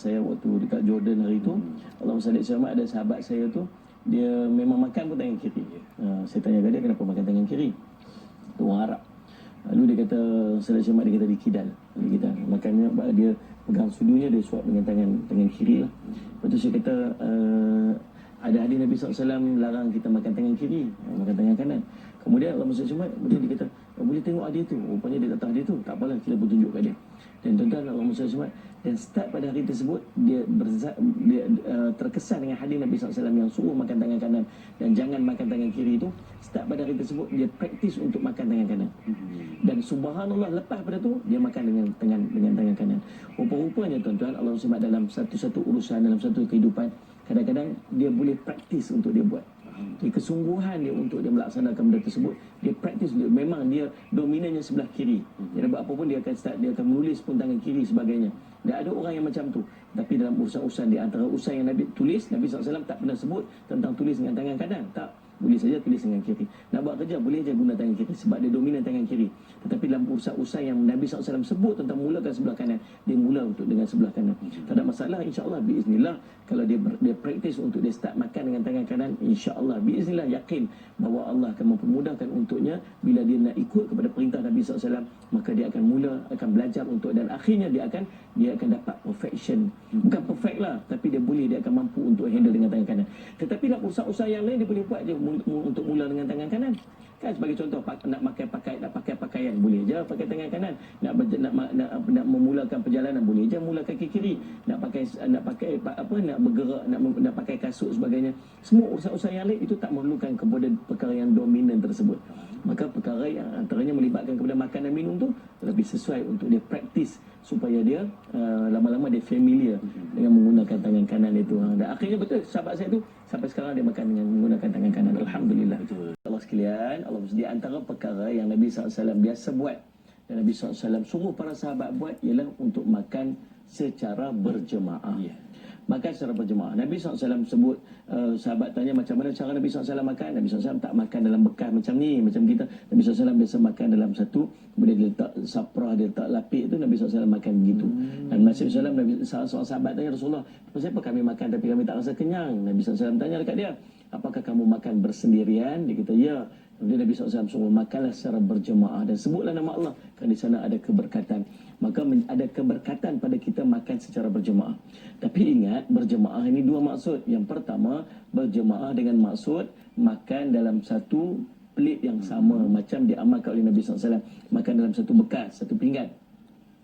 saya waktu dekat Jordan hari tu. Allahumma salli alaihi ada sahabat saya tu, dia memang makan pun tangan kiri. Saya tanya kat dia, kenapa makan tangan kiri? Tu orang Arab. Lalu dia kata, sallallahu alaihi wasallam, dia kata dikidal. Makannya dia pegang sudunya, dia suap dengan tangan kiri lah. Lepas tu saya kata, ada hadis Nabi SAW larang kita makan tangan kiri, makan tangan kanan. Kemudian Allah SWT, kemudian dia kata, boleh tengok hadis tu. Rupanya dia tak tahu hadis tu. Tak apalah, kita pun tunjuk kat dia. Dan tuan-tuan, Allah SWT, dan start pada hari tersebut, dia terkesan dengan hadis Nabi SAW yang suruh makan tangan kanan dan jangan makan tangan kiri itu. Start pada hari tersebut, dia praktis untuk makan tangan kanan. Dan subhanallah, lepas pada tu, dia makan dengan tangan kanan. Rupa-rupanya tuan-tuan, Allah SWT dalam satu urusan, dalam satu kehidupan, kadang-kadang dia boleh praktis untuk dia buat. Jadi kesungguhan dia untuk dia melaksanakan benda tersebut, dia praktis, memang dia dominannya sebelah kiri. Dia buat apa pun dia akan menulis pun tangan kiri sebagainya. Dan ada orang yang macam tu. Tapi dalam urusan-urusan, di antara urusan yang Nabi tulis, Nabi SAW tak pernah sebut tentang tulis dengan tangan kanan. Tak. Boleh saja tulis dengan kiri. Nak buat kerja, boleh je guna tangan kiri sebab dia dominan tangan kiri. Tetapi dalam urusan-urusan yang Nabi SAW sebut tentang mulakan sebelah kanan, dia mula untuk dengan sebelah kanan. Tak ada masalah, insyaAllah, biiznillah. Kalau dia praktis untuk dia start makan dengan tangan kanan, insyaAllah, biiznillah, yakin bahawa Allah akan mempermudahkan untuknya. Bila dia nak ikut kepada perintah Nabi SAW, maka dia akan akan belajar untuk, dan akhirnya dia akan dapat perfection. Bukan perfect lah, tapi dia akan mampu untuk handle dengan tangan kanan. Tetapi dalam usaha-usaha yang lain, dia boleh buat je untuk mula dengan tangan kanan. Kan sebagai contoh, nak pakai pakaian, boleh je pakai tangan kanan. Nak memulakan perjalanan, boleh je mula kaki kiri. Nak bergerak, nak pakai kasut sebagainya. Semua usaha-usaha yang lain itu tak memerlukan kepada perkara yang dominan tersebut. Maka perkara yang antaranya melibatkan kepada makan dan minum tu lebih sesuai untuk dia praktis, supaya dia lama-lama dia familiar dengan menggunakan tangan kanan itu. Dan akhirnya betul, sahabat saya tu sampai sekarang dia makan dengan menggunakan tangan kanan. Alhamdulillah. Betul. Allah sekalian, Allah di antara perkara yang Nabi SAW biasa buat dan Nabi SAW suruh para sahabat buat ialah untuk makan secara berjemaah. Makan secara berjemaah. Nabi SAW sebut, sahabat tanya macam mana cara Nabi SAW makan. Nabi SAW tak makan dalam bekas macam ni, macam kita. Nabi SAW biasa makan dalam satu, kemudian dia letak saprah, dia letak lapik tu, Nabi SAW makan begitu. Dan Nabi SAW, seorang sahabat tanya, Rasulullah, kenapa kami makan tapi kami tak rasa kenyang? Nabi SAW tanya dekat dia, apakah kamu makan bersendirian? Dia kata, ya. Kemudian Nabi SAW suruh makanlah secara berjemaah dan sebutlah nama Allah, kerana di sana ada keberkatan. Maka ada keberkatan pada kita makan secara berjemaah. Tapi ingat, berjemaah ini dua maksud. Yang pertama, berjemaah dengan maksud makan dalam satu plate yang sama, macam diamalkan oleh Nabi SAW. Makan dalam satu bekas, satu pinggan.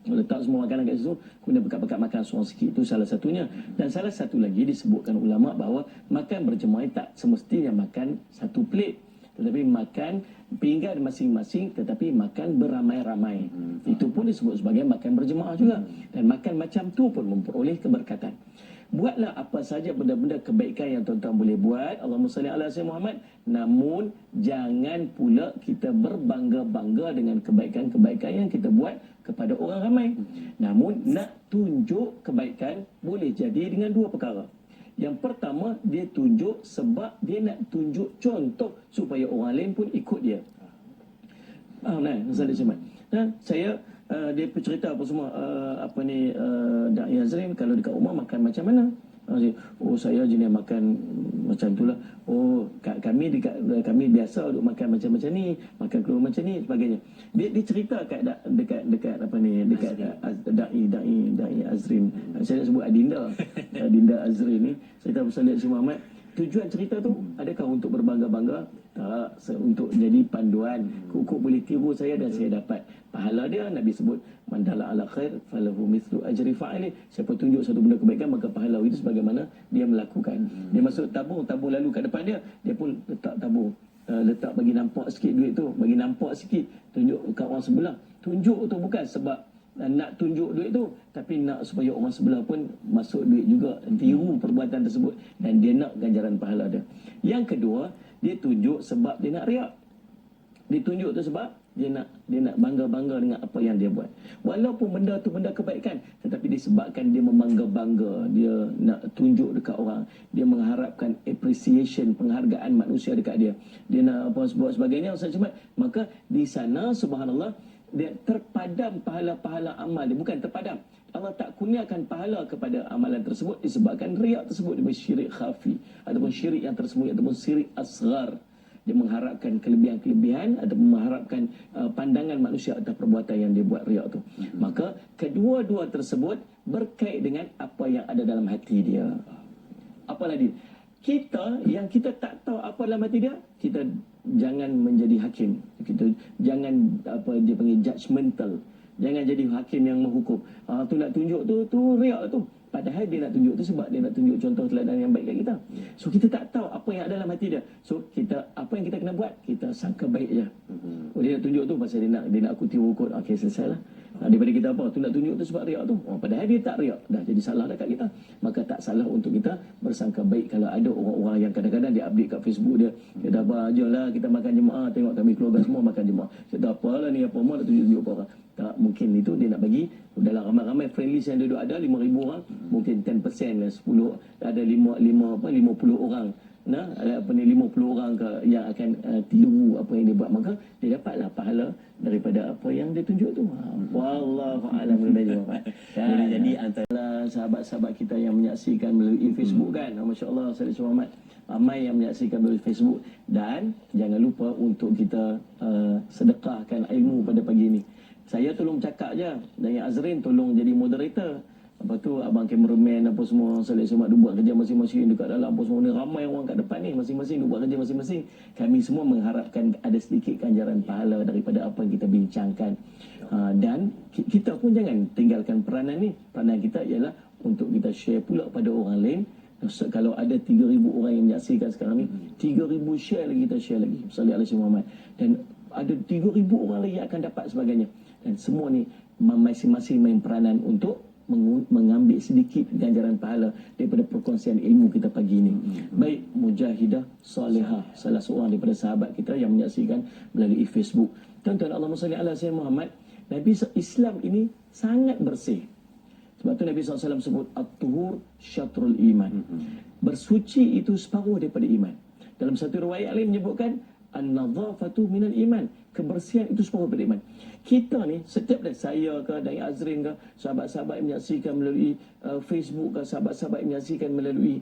Letak semua makanan kat situ, kemudian bekat-bekat makan seorang sikit. Itu salah satunya. Dan salah satu lagi disebutkan ulama' bahawa makan berjemaah tak semestinya makan satu plate, tetapi makan pinggan masing-masing, tetapi makan beramai-ramai. Itu pun disebut sebagai makan berjemaah juga. Dan makan macam tu pun memperoleh keberkatan. Buatlah apa saja benda-benda kebaikan yang tuan-tuan boleh buat. Allahumma salli ala sayyidina Muhammad. Namun jangan pula kita berbangga-bangga dengan kebaikan-kebaikan yang kita buat kepada orang ramai. Namun nak tunjuk kebaikan boleh jadi dengan dua perkara. Yang pertama, dia tunjuk sebab dia nak tunjuk contoh supaya orang lain pun ikut dia. Saya dia cerita apa semua, Da'i Azrin kalau dekat rumah makan macam mana? Saya jenis makan macam itulah. Kami biasa duk makan macam ni, makan keluar macam ni sebagainya. Dia cerita dekat Da'i Azrin. Saya nak sebut Adinda Azrin ni. Cerita pasal Da'i Muhammad. Tujuan cerita tu adakah untuk berbangga-bangga? Tak, untuk jadi panduan. Kok boleh tiru saya dan saya dapat pahala dia. Nabi sebut, man dalla ala khair falahu mithlu ajri fa'ili. Siapa tunjuk satu benda kebaikan, maka pahala itu sebagaimana dia melakukan. Dia masuk tabur lalu kat depan dia pun letak tabur. Letak bagi nampak sikit duit tu, bagi nampak sikit, tunjuk kat orang sebelah. Tunjuk tu bukan sebab nak tunjuk duit tu, tapi nak supaya orang sebelah pun masuk duit juga, tiru perbuatan tersebut, dan dia nak ganjaran pahala dia. Yang kedua, dia tunjuk sebab dia nak riak. Dia tunjuk tu sebab dia nak bangga-bangga dengan apa yang dia buat. Walaupun benda tu benda kebaikan, tetapi disebabkan dia membangga-bangga, dia nak tunjuk dekat orang, dia mengharapkan appreciation, penghargaan manusia dekat dia, dia nak apa sebagainya, maka di sana subhanallah dia terpadam pahala-pahala amal dia. Bukan terpadam, Allah tak kurniakan pahala kepada amalan tersebut disebabkan riak tersebut, dia syirik khafi ataupun syirik yang tersembunyi ataupun syirik asghar. Dia mengharapkan kelebihan-kelebihan atau mengharapkan pandangan manusia atas perbuatan yang dia buat riak tu. Maka kedua-dua tersebut berkait dengan apa yang ada dalam hati dia. Apa lagi? Kita yang kita tak tahu apa dalam hati dia, kita jangan menjadi hakim. Kita jangan apa dia panggil judgemental. Jangan jadi hakim yang menghukum. Tu nak tunjuk tu riak tu. Padahal dia nak tunjuk tu sebab dia nak tunjuk contoh teladan yang baik kat kita. So kita tak tahu apa yang ada dalam hati dia. So kita apa yang kita kena buat, kita sangka baik je. Oh, dia nak tunjuk tu pasal dia nak aku tiru kot. Okey, selesailah. Daripada kita apa? Tu nak tunjuk tu sebab riak tu. Padahal dia tak riak. Dah jadi salah dekat kita. Maka tak salah untuk kita bersangka baik kalau ada orang-orang yang kadang-kadang dia update kat Facebook dia. Dia dah apa ajalah kita makan jemaah, tengok kami keluarga semua makan jemaah. Saya tak apalah ni apa mau nak tunjuk-tunjuk apa orang. Tak, mungkin itu dia nak bagi dalam ramai-ramai friendly yang duduk ada 5,000 orang, mungkin 10% lah, 10 ada 50 orang. Nah, ada apa ni 50 orang ke yang akan tiru apa yang dia buat, maka dia dapatlah pahala daripada apa yang dia tunjuk tu. Wallahu a'lam bishawab. Boleh jadi antara sahabat-sahabat kita yang menyaksikan melalui Facebook kan. Masya-Allah, Ustaz Muhammad ramai yang menyaksikan melalui Facebook, dan jangan lupa untuk kita sedekahkan ilmu pada pagi ini. Saya tolong cakap je, dan yang Azrin tolong jadi moderator. Lepas tu abang cameraman apa semua, Salih Semak dia buat kerja masing-masing dekat dalam apa semua ni. Ramai orang kat depan ni, masing-masing dia buat kerja masing-masing. Kami semua mengharapkan ada sedikit ganjaran pahala daripada apa yang kita bincangkan. Dan kita pun jangan tinggalkan peranan ni. Peranan kita ialah untuk kita share pula pada orang lain. Kalau ada 3,000 orang yang menyaksikan sekarang ni, 3,000 share lagi, kita share lagi. Salih Alaihi Muhammad. Dan ada 3,000 orang lagi yang akan dapat sebagainya. Dan semua ni masing-masing main peranan untuk mengambil sedikit ganjaran pahala daripada perkongsian ilmu kita pagi ini. Baik Mujahidah Salihah, salah seorang daripada sahabat kita yang menyaksikan melalui Facebook. Tuan-tuan, Allahumma salli ala sayyidina Muhammad. Nabi Islam ini sangat bersih. Sebab tu Nabi SAW sebut at-tuhur syatrul iman. Bersuci itu separuh daripada iman. Dalam satu riwayat lain menyebutkan an-nadhafatu minal iman. Kebersihan itu separuh daripada iman. Kita ni setiap dari saya ke, dari Azrin ke, sahabat-sahabat yang menyaksikan melalui Facebook ke, sahabat-sahabat yang menyaksikan melalui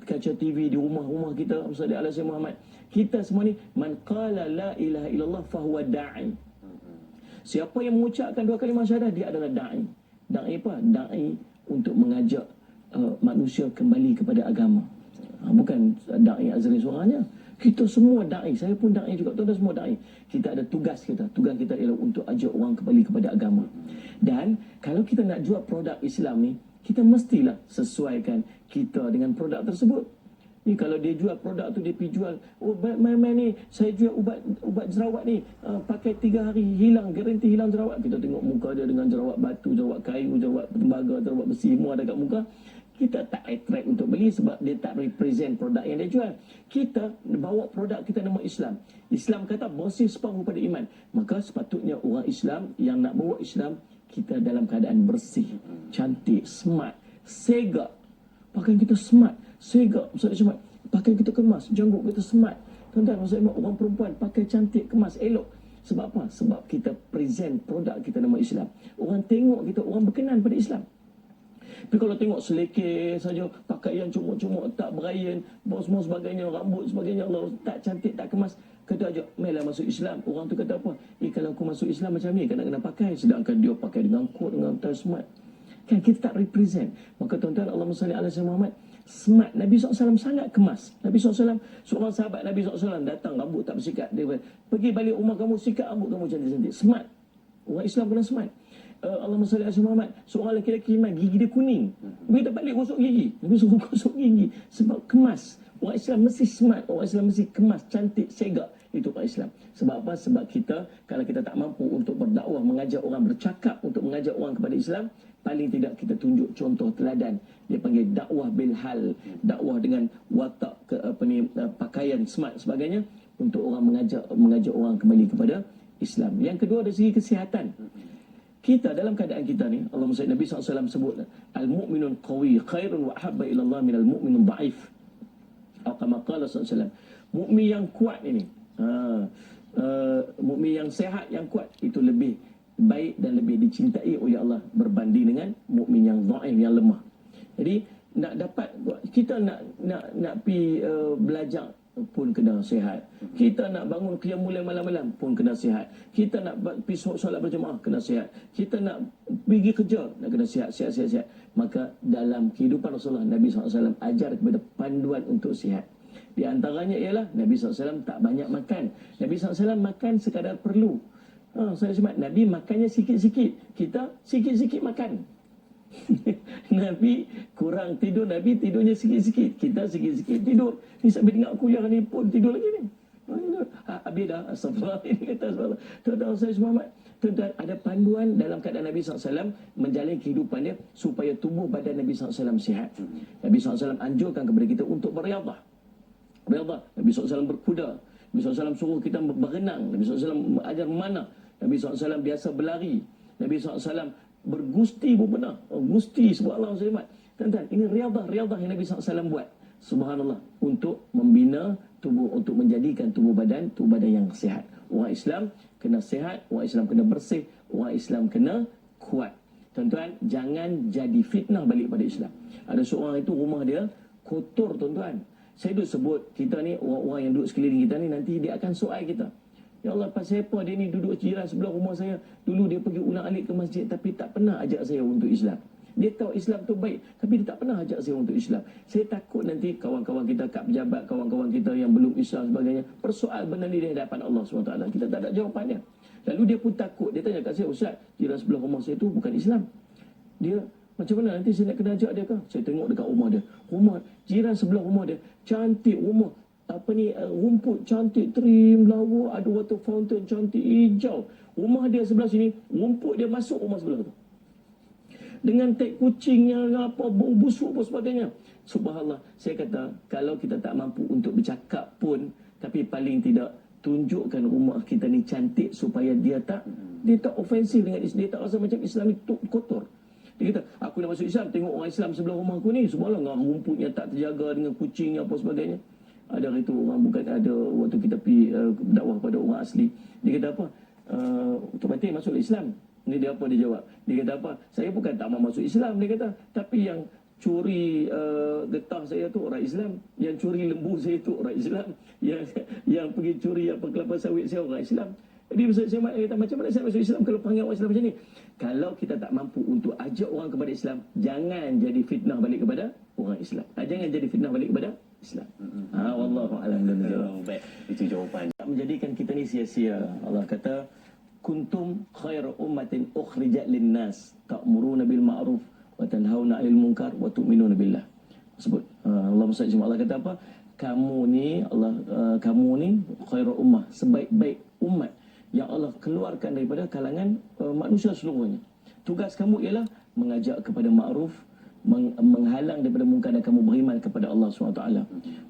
kaca TV di rumah-rumah kita, Ustaz Alaihi Muhammad. Kita semua ni man qala la ilaha illallah fahuwa da'i. Siapa yang mengucapkan 2 kalimah syahadah, dia adalah da'i. Da'i apa? Da'i untuk mengajak manusia kembali kepada agama. Bukan da'i Azrin seorangnya. Kita semua da'i, saya pun da'i juga, tuan-tuan semua da'i. Kita ada tugas kita. Tugas kita ialah untuk ajak orang kembali kepada agama. Dan kalau kita nak jual produk Islam ni, kita mestilah sesuaikan kita dengan produk tersebut. Ni kalau dia jual produk tu, dia pergi jual, oh main-main ni, saya jual ubat jerawat ni, pakai 3 hari hilang, garanti hilang jerawat. Kita tengok muka dia dengan jerawat batu, jerawat kayu, jerawat tembaga, jerawat besi, semua ada kat muka. Kita tak attract untuk beli sebab dia tak represent produk yang dia jual. Kita bawa produk kita nama Islam. Islam kata bersih separuh pada iman. Maka sepatutnya orang Islam yang nak bawa Islam, kita dalam keadaan bersih, cantik, smart, segak. Pakaian kita smart, segak, Ustaz Smart. Pakaian kita kemas, janggut kita smart. Tuan-tuan, Ustaz Smart, orang perempuan pakai cantik, kemas, elok. Sebab apa? Sebab kita present produk kita nama Islam. Orang tengok kita, orang berkenan pada Islam. Tapi kalau tengok selekeh saja, pakaian comot-comot, tak berayan, semua sebagainya, rambut sebagainya, Allah tak cantik, tak kemas, kata aja, mainlah masuk Islam. Orang tu kata apa? Kalau aku masuk Islam macam ni, kena pakai. Sedangkan dia pakai dengan kot, dengan tie smart. Kan kita tak represent. Maka tuan-tuan, Allahumma salli ala sayyidina Muhammad, smart. Nabi SAW sangat kemas. Nabi SAW, seorang sahabat Nabi SAW datang, rambut tak bersikat. Dia pergi balik rumah kamu, sikat rambut kamu cantik-cantik. Smart. Orang Islam kena smart. Allahumma salli ala Muhammad, seorang lelaki iman, gigi dia kuning. Bila balik gosok gigi, dia suruh gosok gigi sebab kemas. Orang Islam mesti smart, orang Islam mesti kemas, cantik, segak. Itu orang Islam. Sebab apa? Sebab kita, kalau kita tak mampu untuk berdakwah, mengajak orang, bercakap untuk mengajak orang kepada Islam, paling tidak kita tunjuk contoh teladan. Dia panggil dakwah bilhal, dakwah dengan watak pakaian smart sebagainya, untuk orang mengajak orang kembali kepada Islam. Yang kedua, dari segi kesihatan. Kita dalam keadaan kita ni, Allahumma salli, Nabi SAW sebut, al-mu'minun qawi khairun wa ahabba ila Allah minal mu'minun da'if. Atau kama qala SAW, mukmin yang kuat ini, mukmin yang sehat, yang kuat itu lebih baik dan lebih dicintai oleh Allah berbanding dengan mukmin yang dhaif, yang lemah. Jadi nak dapat, kita nak pi belajar pun kena sihat. Kita nak bangun qiyamul lail malam-malam pun kena sihat. Kita nak pergi solat berjemaah kena sihat. Kita nak pergi kerja nak kena sihat. Maka dalam kehidupan Rasulullah, Nabi SAW ajar kepada panduan untuk sihat. Di antaranya ialah Nabi SAW tak banyak makan. Nabi SAW makan sekadar perlu. Saya sebut Nabi makannya sikit-sikit, kita sikit-sikit makan. Nabi kurang tidur, Nabi tidurnya sikit-sikit, kita sikit-sikit tidur. Ni sampai dengar kuliah ni pun tidur lagi ni. Habis dah, astagfirullah. Ini kata astagfirullah. Tuan-tuan saya semua, tuan-tuan, ada panduan dalam keadaan Nabi SAW menjalani kehidupannya supaya tubuh badan Nabi SAW sihat. Nabi SAW anjurkan kepada kita untuk beriadah. Nabi SAW berkuda. Nabi SAW suruh kita berenang. Nabi SAW ajar memanah. Nabi SAW biasa berlari. Nabi SAW bergusti pun pernah. Gusti, subhanallah, selamat. Tuan-tuan, ini riadah yang Nabi SAW buat. Subhanallah. Untuk membina tubuh, untuk menjadikan tubuh badan yang sihat. Orang Islam kena sihat, orang Islam kena bersih, orang Islam kena kuat. Tuan-tuan, jangan jadi fitnah balik pada Islam. Ada seorang itu rumah dia kotor, tuan-tuan. Saya duk sebut, kita ni, orang-orang yang duduk sekeliling kita ni, nanti dia akan soal kita. Ya Allah, pasal apa dia ni duduk jiran sebelah rumah saya? Dulu dia pergi ulang-alik ke masjid tapi tak pernah ajak saya untuk Islam. Dia tahu Islam tu baik tapi dia tak pernah ajak saya untuk Islam. Saya takut nanti kawan-kawan kita kat pejabat, kawan-kawan kita yang belum Islam sebagainya, persoal benda ni di hadapan Allah SWT. Kita tak ada jawapannya. Lalu dia pun takut. Dia tanya kat saya, Ustaz, jiran sebelah rumah saya tu bukan Islam. Dia macam mana nanti saya nak kena ajak dia ke? Saya tengok dekat rumah dia. Rumah jiran sebelah rumah dia, cantik rumah. Rumput cantik, trim, lawa, ada water fountain cantik, hijau. Rumah dia sebelah sini, rumput dia masuk rumah sebelah tu. Dengan tek kucingnya, apa, bau busuk apa sebagainya. Subhanallah, saya kata, kalau kita tak mampu untuk bercakap pun, tapi paling tidak tunjukkan rumah kita ni cantik supaya dia tak ofensif dengan Islam. Dia tak rasa macam Islam itu kotor. Dia kata, aku nak masuk Islam, tengok orang Islam sebelah rumah aku ni, subhanallah, rumputnya tak terjaga dengan kucingnya apa sebagainya. Ada hari tu orang bukan ada, waktu kita pergi dakwah pada orang asli, dia kata apa, otomatik masuk Islam. Ni dia apa, dia jawab, dia kata apa, saya bukan tak mau masuk Islam, dia kata, tapi yang curi getah saya tu orang Islam, yang curi lembu saya tu orang Islam, yang pergi curi apa kelapa sawit saya orang Islam. Jadi saya kata, macam mana saya masuk Islam kalau panggil orang Islam macam ni? Kalau kita tak mampu untuk ajak orang kepada Islam, jangan jadi fitnah balik kepada orang Islam. Jangan jadi fitnah balik kepada Islam. Wallahu a'lam. Baik, itu jawapan. Tak menjadikan kita ni sia-sia. Allah kata, kuntum khairu ummatin ukhrijat linnas ta'muruna bil ma'ruf wa tanhauna 'anil munkar wa tu'minuna billah. Sebut Allah Allah kata apa? Kamu ni khairu ummah, sebaik-baik umat yang Allah keluarkan daripada kalangan manusia seluruhnya. Tugas kamu ialah mengajak kepada ma'ruf, menghalang daripada munkar, dan kamu beriman kepada Allah SWT.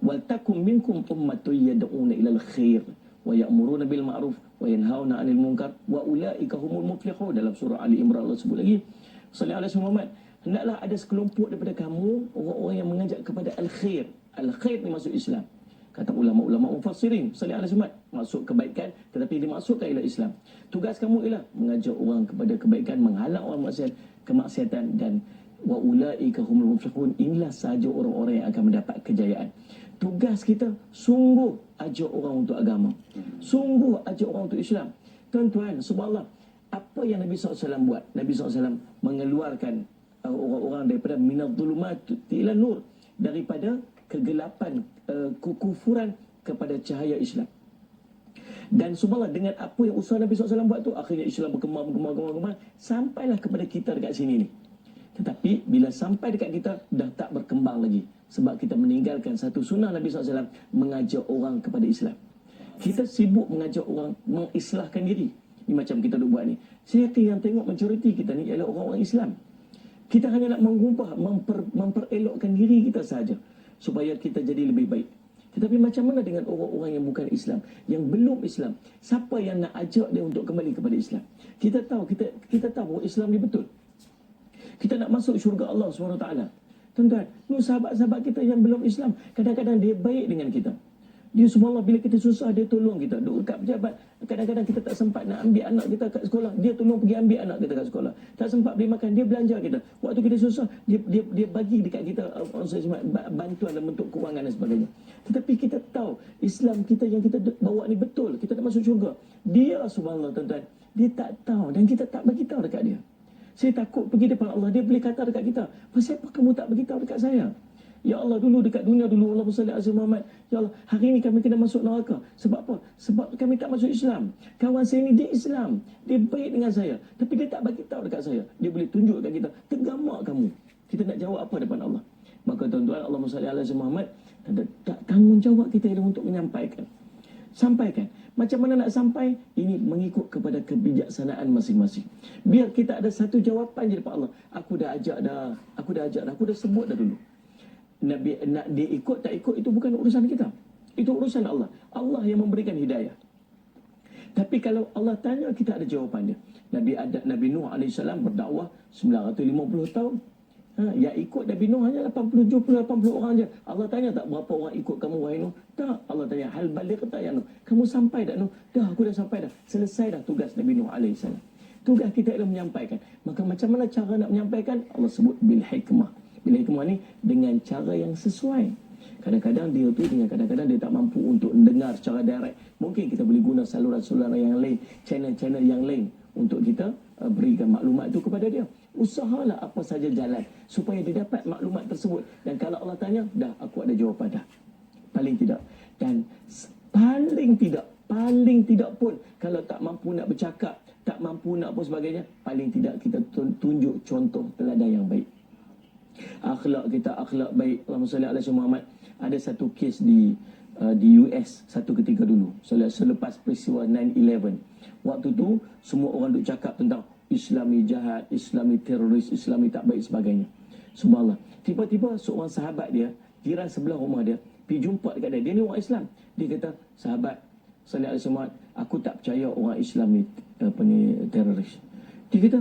Wal takum minkum ummatun yad'una ilal khair wa ya'muruna bil ma'ruf wa yanhauna 'anil munkar wa ulaika humul muflihun. Dalam surah Ali Imran Allah sebut lagi, sallallahu alaihi Muhammad, hendaklah ada sekelompok daripada kamu orang-orang yang mengajak kepada al-khair. Al-khair ni masuk Islam. Kata ulama-ulama mufassirin, sallallahu alaihi wasallam, masuk kebaikan tetapi dimasukkan ila Islam. Tugas kamu ialah mengajak orang kepada kebaikan, menghalang orang kemaksiatan, dan wa ulaika humul muflihun. Inilah sahaja orang-orang yang akan mendapat kejayaan. Tugas kita sungguh ajak orang untuk agama, sungguh ajak orang untuk Islam. Tuan-tuan, subhanallah, apa yang Nabi SAW buat? Nabi SAW mengeluarkan orang-orang daripada minadh dhulumat ila nur, daripada kegelapan kekufuran kepada cahaya Islam. Dan subhanallah, dengan apa yang usaha Nabi SAW buat tu, akhirnya Islam berkembang sampailah kepada kita dekat sini ni. Tetapi bila sampai dekat kita, dah tak berkembang lagi, sebab kita meninggalkan satu sunnah Nabi SAW, mengajak orang kepada Islam. Kita sibuk mengajak orang mengislahkan diri. Ni macam kita duk buat ni. Saya yakin yang tengok majoriti kita ni ialah orang-orang Islam. Kita hanya nak mengubah, memperelokkan diri kita saja supaya kita jadi lebih baik. Tetapi macam mana dengan orang-orang yang bukan Islam, yang belum Islam? Siapa yang nak ajak dia untuk kembali kepada Islam? Kita tahu Islam ni betul. Kita nak masuk syurga Allah SWT. Tuan-tuan, sahabat-sahabat kita yang belum Islam, kadang-kadang dia baik dengan kita. Dia subhanallah, bila kita susah, dia tolong kita. Duduk dekat pejabat, kadang-kadang kita tak sempat nak ambil anak kita kat sekolah, dia tolong pergi ambil anak kita kat sekolah. Tak sempat beli makan, dia belanja kita. Waktu kita susah, dia bagi dekat kita bantuan dalam bentuk kewangan dan sebagainya. Tetapi kita tahu Islam kita yang kita bawa ni betul, kita nak masuk syurga. Dia subhanallah tuan-tuan, dia tak tahu dan kita tak bagi tahu dekat dia. Saya takut pergi depan Allah, dia boleh kata dekat kita, pasal apa kamu tak bagi tahu dekat saya? Ya Allah, dulu dekat dunia dulu, Allahumma salli ala Muhammad. Ya Allah, hari ini kami kena masuk neraka. Sebab apa? Sebab kami tak masuk Islam. Kawan saya ni dia Islam, dia baik dengan saya, tapi dia tak bagi tahu dekat saya. Dia boleh tunjuk dekat kita, tergamak kamu. Kita nak jawab apa depan Allah? Maka tuan-tuan, Allahumma salli ala Muhammad, tak tanggungjawab kita ialah untuk menyampaikan. Sampaikan. Macam mana nak sampai? Ini mengikut kepada kebijaksanaan masing-masing. Biar kita ada satu jawapan je depan Allah. Aku dah ajak dah, aku dah sebut dah dulu. Nabi nak dia ikut tak ikut itu bukan urusan kita. Itu urusan Allah. Allah yang memberikan hidayah. Tapi kalau Allah tanya, kita ada jawapan dia. Nabi Nuh AS berdakwah 950 tahun. Yang ikut Nabi Nuh hanya 80, 70, 80 orang je. Allah tanya tak berapa orang ikut kamu wahai Nuh? Tak. Allah tanya hal balighta ya Nuh. Kamu sampai tak Nuh? Dah, aku dah sampai dah. Selesai dah tugas Nabi Nuh AS. Tugas kita ialah menyampaikan. Maka macam mana cara nak menyampaikan? Allah sebut bil hikmah. Bila hikmah ni dengan cara yang sesuai. Kadang-kadang dia tu dengan kadang-kadang dia tak mampu untuk dengar secara direct. Mungkin kita boleh guna saluran-saluran yang lain, channel-channel yang lain untuk kita berikan maklumat itu kepada dia. Usahalah apa saja jalan supaya dia dapat maklumat tersebut. Dan kalau Allah tanya, dah aku ada jawapan dah. Paling tidak. Dan paling tidak pun kalau tak mampu nak bercakap, tak mampu nak apa sebagainya, paling tidak kita tunjuk contoh teladan yang baik. Akhlak kita, akhlak baik. Allahumma salli ala Muhammad. Ada satu kes di US satu ketika dulu, selepas peristiwa 9/11. Waktu tu semua orang duk cakap tentang Islami jahat, Islami teroris, Islami tak baik sebagainya. Subhanallah. Tiba-tiba seorang sahabat dia, jiran sebelah rumah dia, pergi jumpa dekat dia. Dia ni orang Islam. Dia kata, sahabat salli ala Muhammad, aku tak percaya orang Islam ni teroris. Dia kata,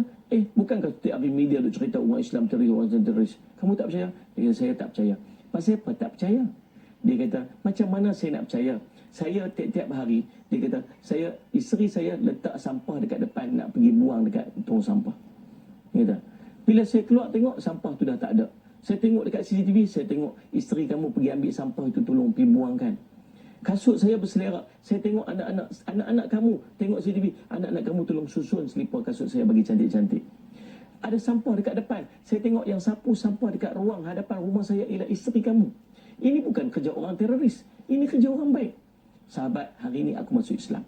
bukankah setiap hari media duk cerita orang Islam teroris, orang Islam teroris? Kamu tak percaya? Dia kata, saya tak percaya. Pasal apa tak percaya? Dia kata, macam mana saya nak percaya? Saya tiap-tiap hari, dia kata, isteri saya letak sampah dekat depan, nak pergi buang dekat tong sampah. Dia kata, bila saya keluar tengok, sampah tu dah tak ada. Saya tengok dekat CCTV, saya tengok isteri kamu pergi ambil sampah itu, tolong pergi buangkan. Kasut saya berselerak, saya tengok anak-anak kamu, tengok CCTV, anak-anak kamu tolong susun selipar kasut saya bagi cantik-cantik. Ada sampah dekat depan, saya tengok yang sapu sampah dekat ruang hadapan rumah saya ialah isteri kamu. Ini bukan kerja orang teroris, ini kerja orang baik. Sahabat, hari ini aku masuk Islam.